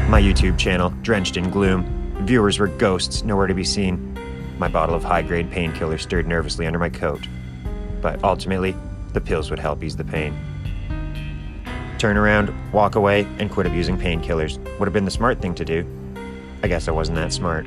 My YouTube channel, drenched in gloom. Viewers were ghosts, nowhere to be seen. My bottle of high-grade painkiller stirred nervously under my coat. But ultimately, the pills would help ease the pain. Turn around, walk away, and quit abusing painkillers. Would have been the smart thing to do. I guess I wasn't that smart.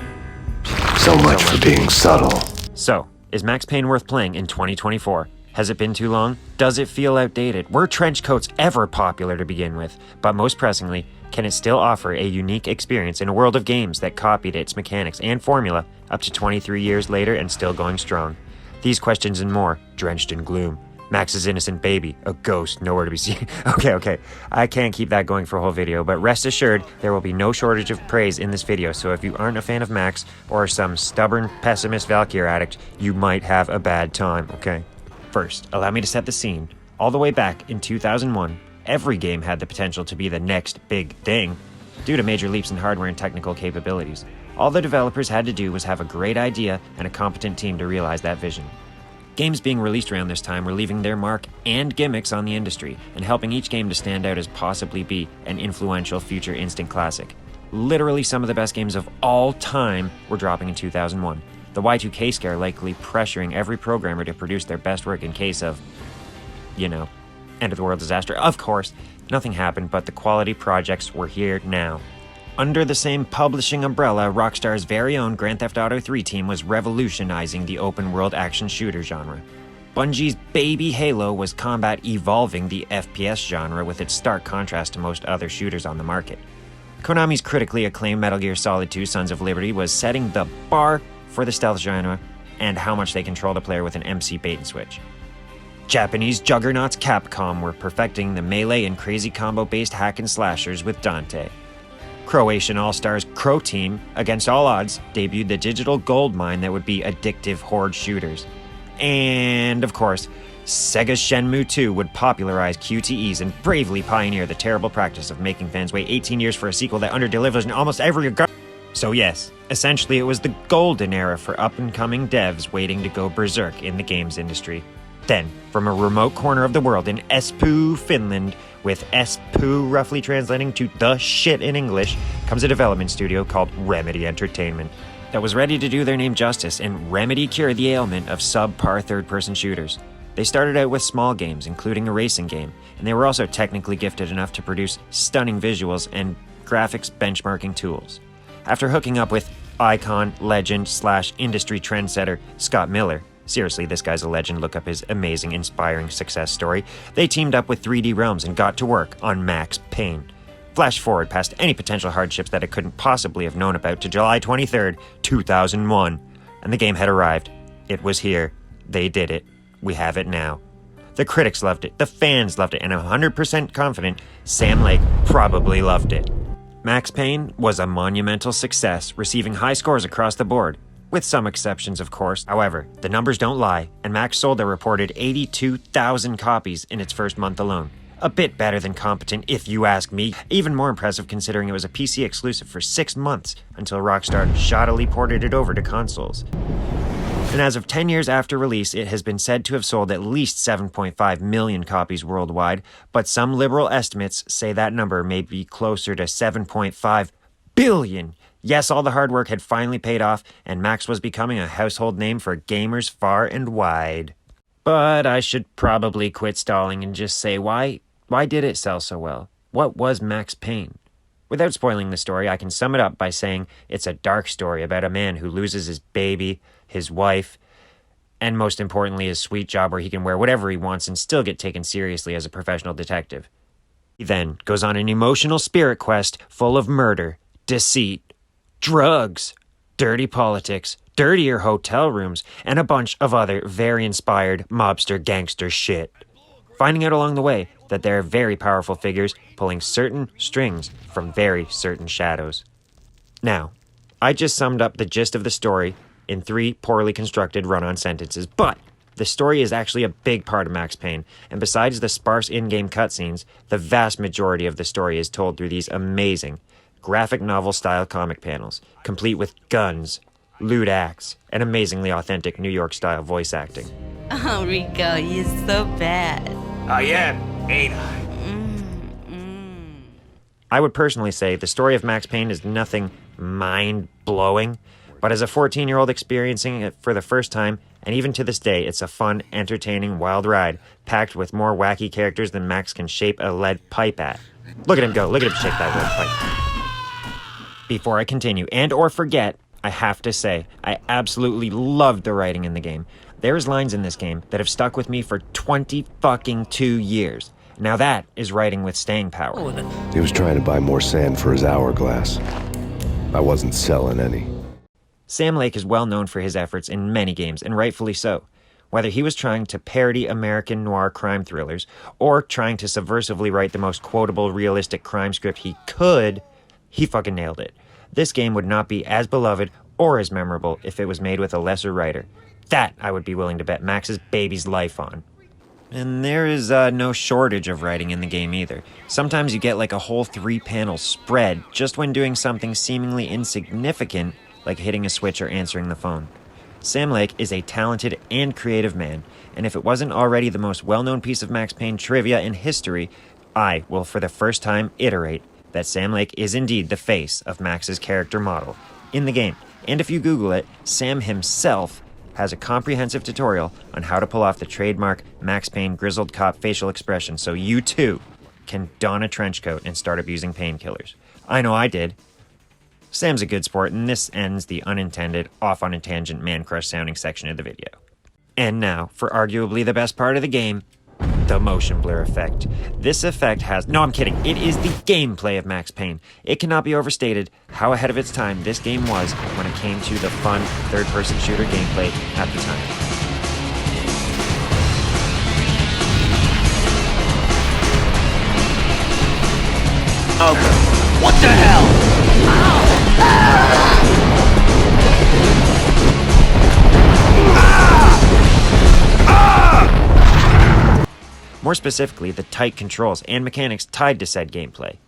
So much for being subtle. So, is Max Payne worth playing in 2024? Has it been too long? Does it feel outdated? Were trench coats ever popular to begin with? But most pressingly, can it still offer a unique experience in a world of games that copied its mechanics and formula up to 23 years later and still going strong? These questions and more, drenched in gloom. Max's innocent baby, a ghost, nowhere to be seen. Okay, I can't keep that going for a whole video, but rest assured, there will be no shortage of praise in this video, so if you aren't a fan of Max, or some stubborn, pessimist Valkyr addict, you might have a bad time, okay? First, allow me to set the scene. All the way back in 2001, every game had the potential to be the next big thing, due to major leaps in hardware and technical capabilities. All the developers had to do was have a great idea and a competent team to realize that vision. Games being released around this time were leaving their mark and gimmicks on the industry, and helping each game to stand out as possibly be an influential future instant classic. Literally some of the best games of all time were dropping in 2001. The Y2K scare likely pressuring every programmer to produce their best work in case of, end of the world disaster. Of course, nothing happened, but the quality projects were here now. Under the same publishing umbrella, Rockstar's very own Grand Theft Auto 3 team was revolutionizing the open-world action shooter genre. Bungie's baby Halo was combat evolving the FPS genre with its stark contrast to most other shooters on the market. Konami's critically acclaimed Metal Gear Solid 2 Sons of Liberty was setting the bar for the stealth genre and how much they control the player with an MC bait-and-switch. Japanese juggernauts Capcom were perfecting the melee and crazy combo-based hack and slashers with Dante. Croatian All-Stars Crow Team, against all odds, debuted the digital gold mine that would be addictive horde shooters. And, of course, Sega's Shenmue 2 would popularize QTEs and bravely pioneer the terrible practice of making fans wait 18 years for a sequel that underdelivers in almost every regard. So yes, essentially it was the golden era for up-and-coming devs waiting to go berserk in the games industry. Then, from a remote corner of the world in Espoo, Finland, with Espoo roughly translating to the shit in English, comes a development studio called Remedy Entertainment that was ready to do their name justice and remedy cure the ailment of subpar third-person shooters. They started out with small games, including a racing game, and they were also technically gifted enough to produce stunning visuals and graphics benchmarking tools. After hooking up with icon, legend, / industry trendsetter Scott Miller, seriously, this guy's a legend, look up his amazing, inspiring success story, they teamed up with 3D Realms and got to work on Max Payne. Flash forward past any potential hardships that it couldn't possibly have known about to July 23rd, 2001, and the game had arrived. It was here. They did it. We have it now. The critics loved it, the fans loved it, and I'm 100% confident Sam Lake probably loved it. Max Payne was a monumental success, receiving high scores across the board. With some exceptions, of course. However, the numbers don't lie, and Max sold a reported 82,000 copies in its first month alone. A bit better than competent, if you ask me. Even more impressive considering it was a PC exclusive for 6 months, until Rockstar shoddily ported it over to consoles. And as of 10 years after release, it has been said to have sold at least 7.5 million copies worldwide, but some liberal estimates say that number may be closer to 7.5 billion. Yes, all the hard work had finally paid off, and Max was becoming a household name for gamers far and wide. But I should probably quit stalling and just say, why did it sell so well? What was Max Payne? Without spoiling the story, I can sum it up by saying it's a dark story about a man who loses his baby, his wife, and most importantly, his sweet job where he can wear whatever he wants and still get taken seriously as a professional detective. He then goes on an emotional spirit quest full of murder, deceit, drugs, dirty politics, dirtier hotel rooms, and a bunch of other very inspired mobster gangster shit. Finding out along the way that there are very powerful figures pulling certain strings from very certain shadows. Now, I just summed up the gist of the story in 3 poorly constructed run-on sentences, but the story is actually a big part of Max Payne, and besides the sparse in-game cutscenes, the vast majority of the story is told through these amazing graphic novel-style comic panels, complete with guns, lewd acts, and amazingly authentic New York-style voice acting. Oh, Rico, you're so bad. I am, ain't I? I would personally say the story of Max Payne is nothing mind-blowing, but as a 14-year-old experiencing it for the first time, and even to this day, it's a fun, entertaining, wild ride, packed with more wacky characters than Max can shape a lead pipe at. Look at him go, look at him shake that lead pipe. Before I continue, and or forget, I have to say, I absolutely loved the writing in the game. There's lines in this game that have stuck with me for 22 years. Now that is writing with staying power. He was trying to buy more sand for his hourglass. I wasn't selling any. Sam Lake is well known for his efforts in many games, and rightfully so. Whether he was trying to parody American noir crime thrillers, or trying to subversively write the most quotable, realistic crime script he could, he fucking nailed it. This game would not be as beloved or as memorable if it was made with a lesser writer. That I would be willing to bet Max's baby's life on. And there is no shortage of writing in the game either. Sometimes you get like a whole 3-panel spread just when doing something seemingly insignificant, like hitting a switch or answering the phone. Sam Lake is a talented and creative man, and if it wasn't already the most well-known piece of Max Payne trivia in history, I will for the first time iterate that Sam Lake is indeed the face of Max's character model in the game. And if you Google it, Sam himself has a comprehensive tutorial on how to pull off the trademark Max Payne grizzled cop facial expression so you too can don a trench coat and start abusing painkillers. I know I did. Sam's a good sport, and this ends the unintended, off on a tangent man crush sounding section of the video. And now, for arguably the best part of the game, the motion blur effect. This effect has... No, I'm kidding. It is the gameplay of Max Payne. It cannot be overstated how ahead of its time this game was when it came to the fun third-person shooter gameplay at the time. Okay. What the hell? More specifically, the tight controls and mechanics tied to said gameplay.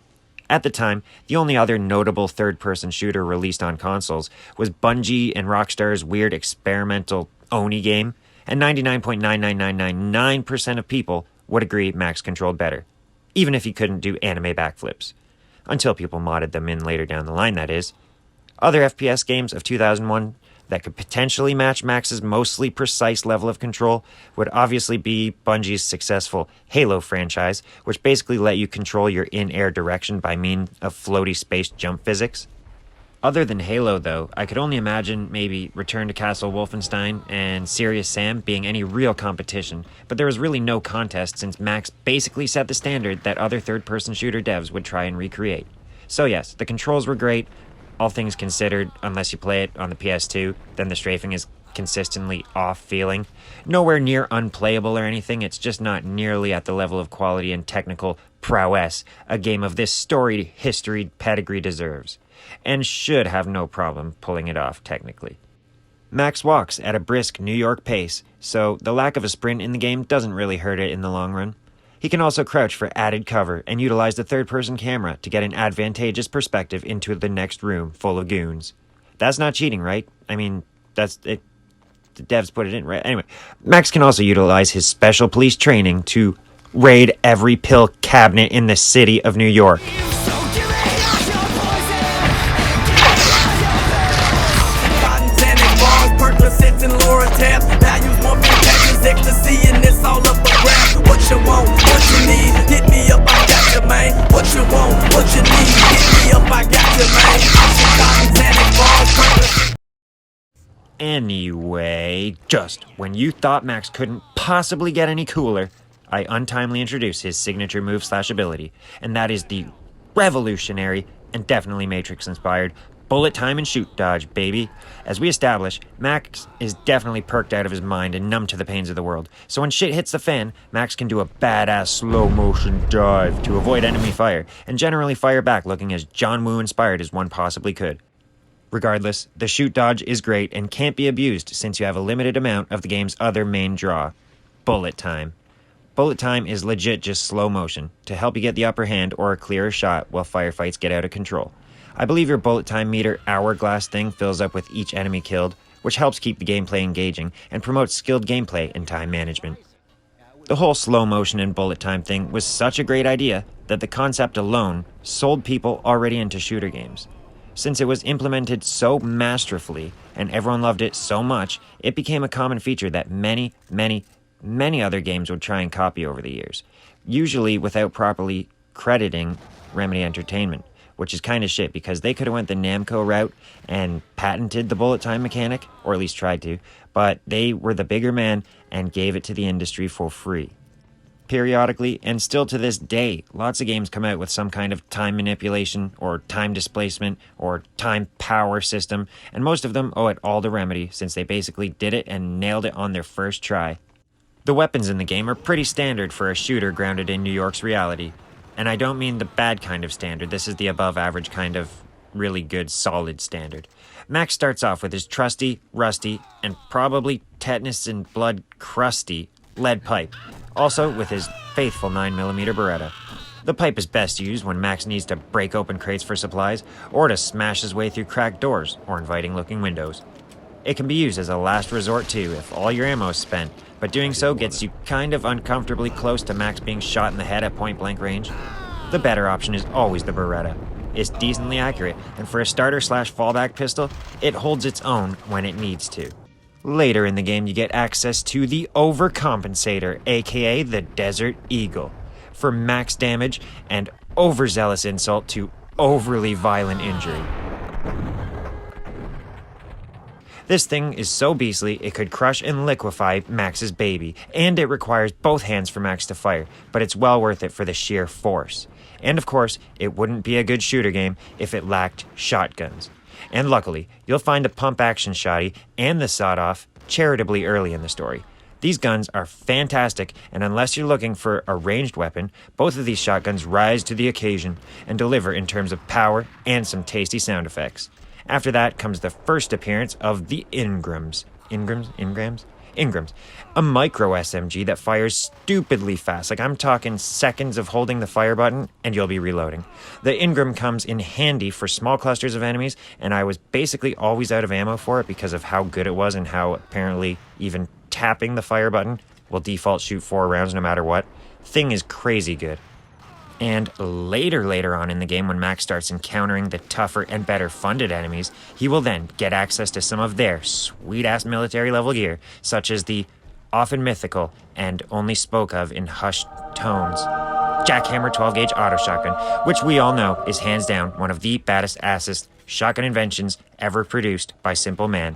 At the time, the only other notable third-person shooter released on consoles was Bungie and Rockstar's weird experimental Oni game, and 99.99999% of people would agree Max controlled better, even if he couldn't do anime backflips. Until people modded them in later down the line, that is. Other FPS games of 2001 that could potentially match Max's mostly precise level of control would obviously be Bungie's successful Halo franchise, which basically let you control your in-air direction by means of floaty space jump physics. Other than Halo, though, I could only imagine maybe Return to Castle Wolfenstein and Serious Sam being any real competition, but there was really no contest since Max basically set the standard that other third-person shooter devs would try and recreate. So yes, the controls were great. All things considered, unless you play it on the PS2, then the strafing is consistently off feeling. Nowhere near unplayable or anything, it's just not nearly at the level of quality and technical prowess a game of this storied history pedigree deserves, and should have no problem pulling it off technically. Max walks at a brisk New York pace, so the lack of a sprint in the game doesn't really hurt it in the long run. He can also crouch for added cover and utilize the third-person camera to get an advantageous perspective into the next room full of goons. That's not cheating, right? I mean, that's it. The devs put it in, right? Anyway, Max can also utilize his special police training to raid every pill cabinet in the city of New York. What you want, what you need, hit me up, I got you, man. What you want, what you need, hit me up, I got you, man. Anyway, just when you thought Max couldn't possibly get any cooler, I untimely introduce his signature move/ability, and that is the revolutionary and definitely Matrix-inspired bullet time and shoot dodge, baby. As we establish, Max is definitely perked out of his mind and numb to the pains of the world. So when shit hits the fan, Max can do a badass slow-motion dive to avoid enemy fire, and generally fire back looking as John Woo-inspired as one possibly could. Regardless, the shoot dodge is great and can't be abused since you have a limited amount of the game's other main draw, bullet time. Bullet time is legit just slow motion to help you get the upper hand or a clearer shot while firefights get out of control. I believe your bullet time meter hourglass thing fills up with each enemy killed, which helps keep the gameplay engaging and promotes skilled gameplay and time management. The whole slow motion and bullet time thing was such a great idea that the concept alone sold people already into shooter games. Since it was implemented so masterfully and everyone loved it so much, it became a common feature that many other games would try and copy over the years, usually without properly crediting Remedy Entertainment, which is kind of shit because they could have went the Namco route and patented the bullet time mechanic, or at least tried to, but they were the bigger man and gave it to the industry for free. Periodically, and still to this day, lots of games come out with some kind of time manipulation, or time displacement, or time power system, and most of them owe it all to Remedy, since they basically did it and nailed it on their first try. The weapons in the game are pretty standard for a shooter grounded in New York's reality. And I don't mean the bad kind of standard, this is the above average kind of really good, solid standard. Max starts off with his trusty, rusty, and probably tetanus and blood crusty lead pipe, also with his faithful 9mm Beretta. The pipe is best used when Max needs to break open crates for supplies, or to smash his way through cracked doors or inviting-looking windows. It can be used as a last resort too, if all your ammo is spent, but doing so gets you kind of uncomfortably close to Max being shot in the head at point-blank range. The better option is always the Beretta. It's decently accurate, and for a starter/fallback pistol, it holds its own when it needs to. Later in the game, you get access to the Overcompensator, aka the Desert Eagle, for max damage and overzealous insult to overly violent injury. This thing is so beastly it could crush and liquefy Max's baby, and it requires both hands for Max to fire, but it's well worth it for the sheer force. And of course, it wouldn't be a good shooter game if it lacked shotguns. And luckily, you'll find the pump-action shotty and the sawed-off charitably early in the story. These guns are fantastic, and unless you're looking for a ranged weapon, both of these shotguns rise to the occasion and deliver in terms of power and some tasty sound effects. After that comes the first appearance of the Ingrams, a micro SMG that fires stupidly fast. Like, I'm talking seconds of holding the fire button and you'll be reloading. The Ingram comes in handy for small clusters of enemies, and I was basically always out of ammo for it because of how good it was and how apparently even tapping the fire button will default shoot 4 rounds no matter what. Thing is crazy good. And later on in the game, when Max starts encountering the tougher and better funded enemies, he will then get access to some of their sweet-ass military level gear, such as the often mythical and only spoke of in hushed tones Jackhammer 12-gauge auto shotgun, which we all know is hands down one of the baddest assest shotgun inventions ever produced by simple man.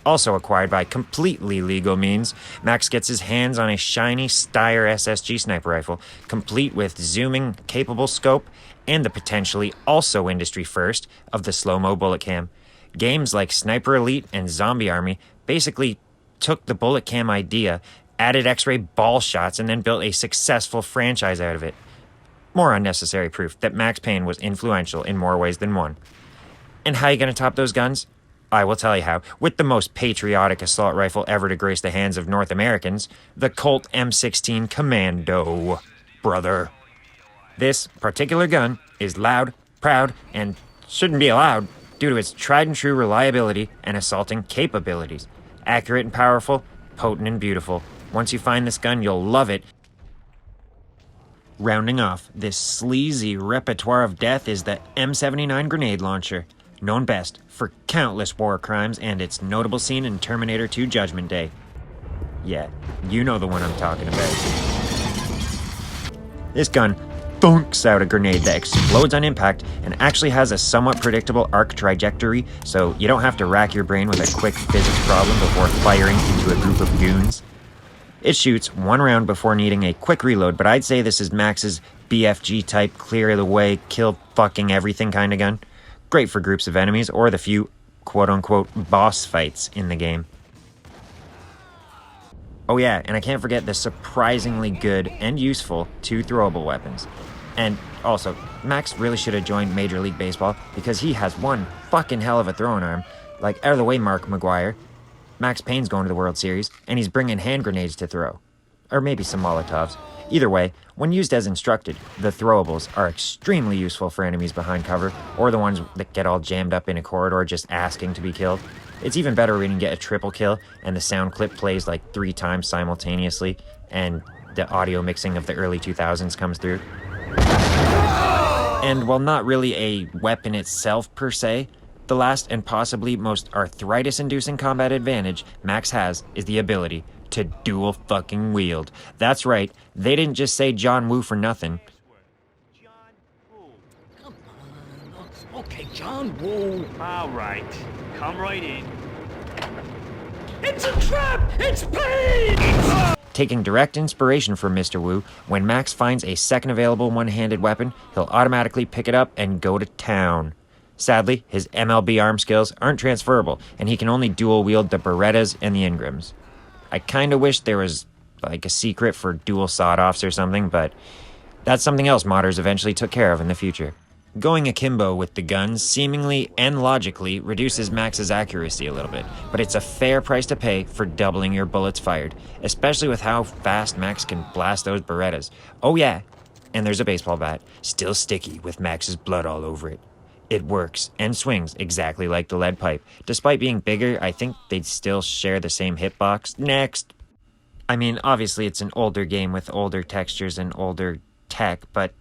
Also acquired by completely legal means, Max gets his hands on a shiny Steyr SSG sniper rifle, complete with zooming capable scope and the potentially also industry first of the slow-mo bullet cam. Games like Sniper Elite and Zombie Army basically took the bullet cam idea, added X-ray ball shots, and then built a successful franchise out of it. More unnecessary proof that Max Payne was influential in more ways than one. And how are you going to top those guns? I will tell you how, with the most patriotic assault rifle ever to grace the hands of North Americans, the Colt M16 Commando, brother. This particular gun is loud, proud, and shouldn't be allowed due to its tried-and-true reliability and assaulting capabilities. Accurate and powerful, potent and beautiful. Once you find this gun, you'll love it. Rounding off this sleazy repertoire of death is the M79 grenade launcher, known best for countless war crimes and its notable scene in Terminator 2 Judgment Day. Yeah, you know the one I'm talking about. This gun thunks out a grenade that explodes on impact and actually has a somewhat predictable arc trajectory, so you don't have to rack your brain with a quick physics problem before firing into a group of goons. It shoots 1 round before needing a quick reload, but I'd say this is Max's BFG type, clear the way, kill fucking everything kind of gun. Great for groups of enemies or the few quote-unquote boss fights in the game. Oh yeah, and I can't forget the surprisingly good and useful 2 throwable weapons. And also, Max really should have joined Major League Baseball because he has one fucking hell of a throwing arm. Like, out of the way, Mark McGuire. Max Payne's going to the World Series, and he's bringing hand grenades to throw. Or maybe some Molotovs. Either way, when used as instructed, the throwables are extremely useful for enemies behind cover, or the ones that get all jammed up in a corridor just asking to be killed. It's even better when you get a triple kill, and the sound clip plays like 3 times simultaneously, and the audio mixing of the early 2000s comes through. And while not really a weapon itself per se, the last and possibly most arthritis-inducing combat advantage Max has is the ability to dual fucking wield. That's right, they didn't just say John Woo for nothing. Come on. Okay, John Woo. All right, come right in. It's a trap! It's Payne! Taking direct inspiration from Mr. Wu, when Max finds a second available one-handed weapon, he'll automatically pick it up and go to town. Sadly, his MLB arm skills aren't transferable, and he can only dual-wield the Berettas and the Ingrams. I kinda wish there was, like, a secret for dual sawed-offs or something, but that's something else modders eventually took care of in the future. Going akimbo with the guns seemingly and logically reduces Max's accuracy a little bit, but it's a fair price to pay for doubling your bullets fired, especially with how fast Max can blast those Berettas. Oh yeah, and there's a baseball bat, still sticky with Max's blood all over it. It works and swings exactly like the lead pipe. Despite being bigger, I think they'd still share the same hitbox. Next! I mean, obviously it's an older game with older textures and older tech, but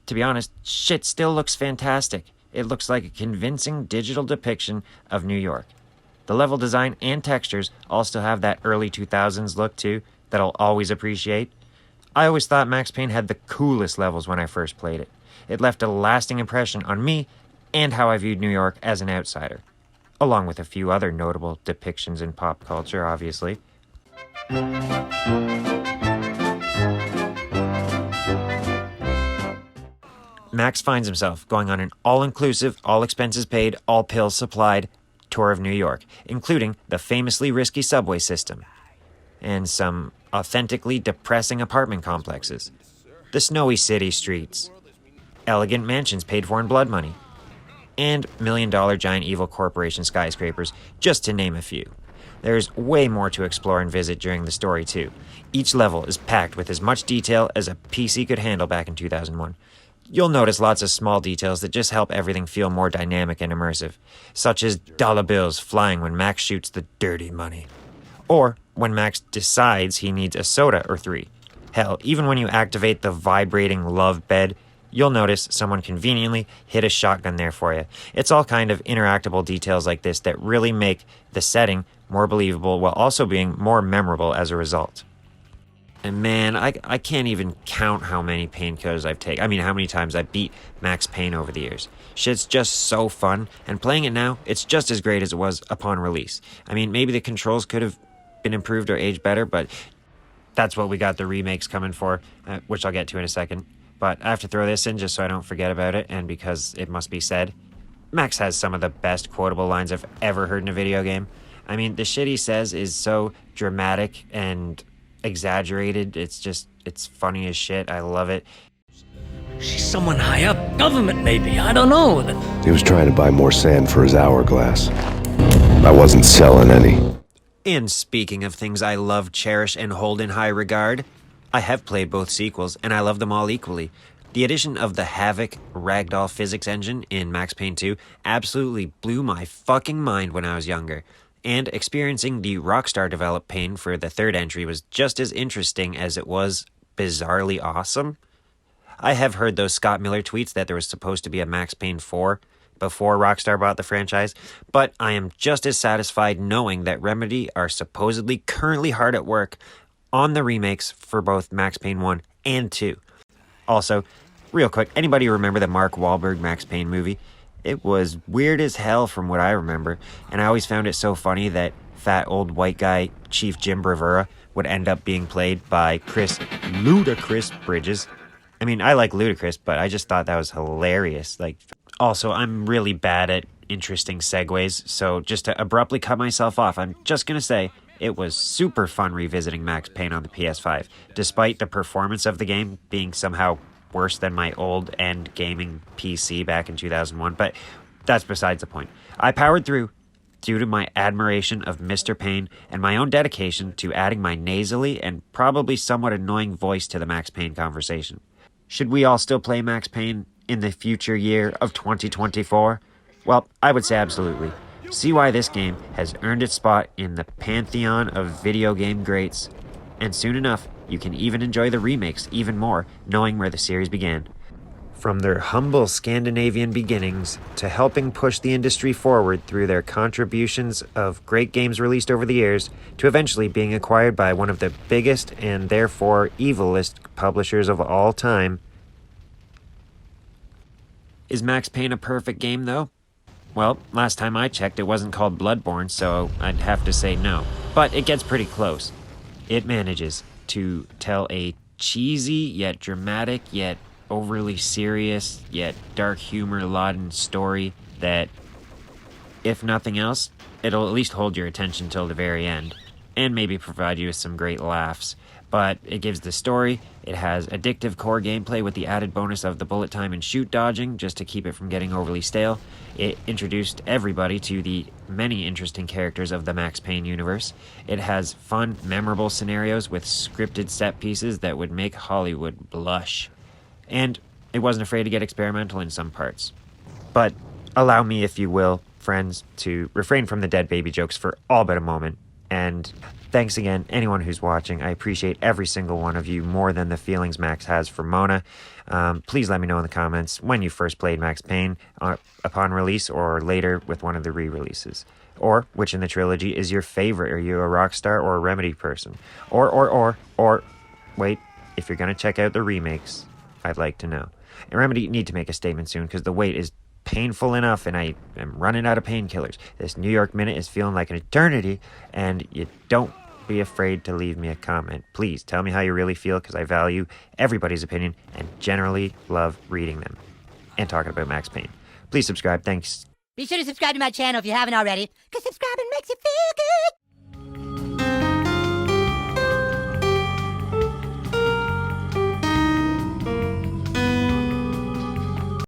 to be honest, shit still looks fantastic. It looks like a convincing digital depiction of New York. The level design and textures all still have that early 2000s look too, that I'll always appreciate. I always thought Max Payne had the coolest levels when I first played it. It left a lasting impression on me and how I viewed New York as an outsider, along with a few other notable depictions in pop culture, obviously. Max finds himself going on an all-inclusive, all-expenses-paid, all-pills-supplied tour of New York, including the famously risky subway system, and some authentically depressing apartment complexes, the snowy city streets, elegant mansions paid for in blood money, and million-dollar giant evil corporation skyscrapers, just to name a few. There's way more to explore and visit during the story, too. Each level is packed with as much detail as a PC could handle back in 2001. You'll notice lots of small details that just help everything feel more dynamic and immersive, such as dollar bills flying when Max shoots the dirty money, or when Max decides he needs a soda or three. Hell, even when you activate the vibrating love bed, you'll notice someone conveniently hid a shotgun there for you. It's all kind of interactable details like this that really make the setting more believable while also being more memorable as a result. And man, I can't even count how many painkillers I've taken. I mean, how many times I've beat Max Payne over the years. Shit's just so fun, and playing it now, it's just as great as it was upon release. I mean, maybe the controls could have been improved or aged better, but that's what we got the remakes coming for, which I'll get to in a second. But I have to throw this in just so I don't forget about it, and because it must be said, Max has some of the best quotable lines I've ever heard in a video game. I mean, the shit he says is so dramatic and exaggerated. It's funny as shit. I love it. She's someone high up. Government, maybe. I don't know. He was trying to buy more sand for his hourglass. I wasn't selling any. And speaking of things I love, cherish, and hold in high regard, I have played both sequels, and I love them all equally. The addition of the Havoc Ragdoll physics engine in Max Payne 2 absolutely blew my fucking mind when I was younger. And experiencing the Rockstar-developed Payne for the third entry was just as interesting as it was bizarrely awesome. I have heard those Scott Miller tweets that there was supposed to be a Max Payne 4 before Rockstar bought the franchise, but I am just as satisfied knowing that Remedy are supposedly currently hard at work on the remakes for both Max Payne 1 and 2. Also, real quick, anybody remember the Mark Wahlberg Max Payne movie? It was weird as hell from what I remember, and I always found it so funny that fat old white guy Chief Jim Bravura would end up being played by Chris Ludacris Bridges. I mean, I like Ludacris, but I just thought that was hilarious. Also, I'm really bad at interesting segues, so just to abruptly cut myself off, I'm just gonna say it was super fun revisiting Max Payne on the PS5, despite the performance of the game being somehow worse than my old end gaming PC back in 2001, but that's besides the point. I powered through due to my admiration of Mr. Payne and my own dedication to adding my nasally and probably somewhat annoying voice to the Max Payne conversation. Should we all still play Max Payne in the future year of 2024? Well, I would say absolutely. See why this game has earned its spot in the pantheon of video game greats, and soon enough, You can even enjoy the remakes even more, knowing where the series began. From their humble Scandinavian beginnings to helping push the industry forward through their contributions of great games released over the years, to eventually being acquired by one of the biggest and therefore evilest publishers of all time. Is Max Payne a perfect game, though? Well, last time I checked, it wasn't called Bloodborne, so I'd have to say no. But it gets pretty close. It manages to tell a cheesy, yet dramatic, yet overly serious, yet dark humor-laden story that, if nothing else, it'll at least hold your attention till the very end, and maybe provide you with some great laughs. But it gives the story, it has addictive core gameplay with the added bonus of the bullet time and shoot dodging, just to keep it from getting overly stale. It introduced everybody to the many interesting characters of the Max Payne universe. It has fun, memorable scenarios with scripted set pieces that would make Hollywood blush. And it wasn't afraid to get experimental in some parts. But allow me, if you will, friends, to refrain from the dead baby jokes for all but a moment. And thanks again, anyone who's watching. I appreciate every single one of you more than the feelings Max has for Mona. Please let me know in the comments when you first played Max Payne upon release or later with one of the re-releases. Or which in the trilogy is your favorite. Are you a Rockstar or a Remedy person? Or, wait, if you're going to check out the remakes, I'd like to know. And Remedy need to make a statement soon because the wait is painful enough and I am running out of painkillers. This New York minute is feeling like an eternity, and you don't be afraid to leave me a comment. Please tell me how you really feel because I value everybody's opinion and generally love reading them and talking about Max Payne. Please subscribe. Thanks. Be sure to subscribe to my channel if you haven't already, because subscribe